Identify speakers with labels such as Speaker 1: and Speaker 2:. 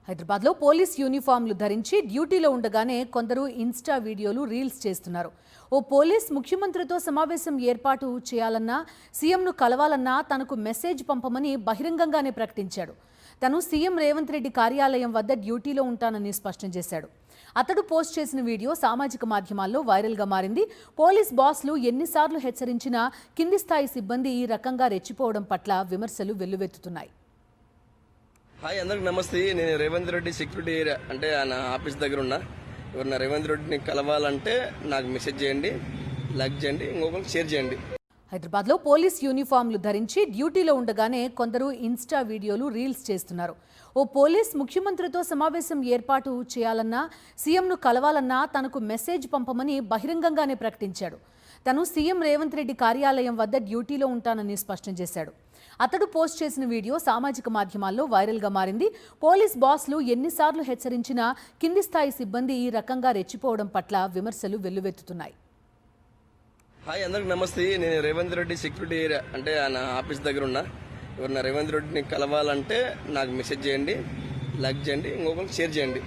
Speaker 1: హైదరాబాద్లో పోలీస్ యూనిఫామ్లు ధరించి డ్యూటీలో ఉండగానే కొందరు ఇన్స్టా వీడియోలు రీల్స్ చేస్తున్నారు. ఓ పోలీస్ ముఖ్యమంత్రితో సమావేశం ఏర్పాటు చేయాలన్నా, సీఎంను కలవాలన్నా తనకు మెసేజ్ పంపమని బహిరంగంగానే ప్రకటించాడు. తను సీఎం రేవంత్ రెడ్డి కార్యాలయం వద్ద డ్యూటీలో ఉంటానని స్పష్టం చేశాడు. అతడు పోస్ట్ చేసిన వీడియో సామాజిక మాధ్యమాల్లో వైరల్గా మారింది. పోలీస్ బాస్లు ఎన్నిసార్లు హెచ్చరించినా కింది స్థాయి సిబ్బంది ఈ రకంగా రెచ్చిపోవడం పట్ల విమర్శలు వెల్లువెత్తుతున్నాయి.
Speaker 2: హాయ్, అందరికి నమస్తే. నేను రేవంత్ రెడ్డి సెక్యూరిటీ ఏరియా అంటే నా ఆఫీస్ దగ్గర ఉన్నా. ఎవరన్నా రేవంత్ రెడ్డిని కలవాలంటే నాకు మెసేజ్ చేయండి, లైక్ చేయండి, ఇంకొకరికి షేర్ చేయండి.
Speaker 1: హైదరాబాద్లో పోలీస్ యూనిఫామ్లు ధరించి డ్యూటీలో ఉండగానే కొందరు ఇన్స్టా వీడియోలు రీల్స్ చేస్తున్నారు. ఓ పోలీస్ ముఖ్యమంత్రితో సమావేశం ఏర్పాటు చేయాలన్నా, సీఎంను కలవాలన్నా తనకు మెసేజ్ పంపమని బహిరంగంగానే ప్రకటించాడు. తను సీఎం రేవంత్ రెడ్డి కార్యాలయం వద్ద డ్యూటీలో ఉంటానని స్పష్టం చేశాడు. అతడు పోస్ట్ చేసిన వీడియో సామాజిక మాధ్యమాల్లో వైరల్గా మారింది. పోలీస్ బాస్లు ఎన్నిసార్లు హెచ్చరించినా కింది స్థాయి సిబ్బంది ఈ రకంగా రెచ్చిపోవడం పట్ల విమర్శలు వెల్లువెత్తుతున్నాయి.
Speaker 2: హాయ్, అందరికి నమస్తే. నేను రేవంత్ రెడ్డి సెక్యూరిటీ ఏరియా అంటే నా ఆఫీస్ దగ్గర ఉన్నా. ఎవరన్నా రేవంత్ రెడ్డిని కలవాలంటే నాకు మెసేజ్ చేయండి, లైక్ చేయండి, ఇంకొకరికి షేర్ చేయండి.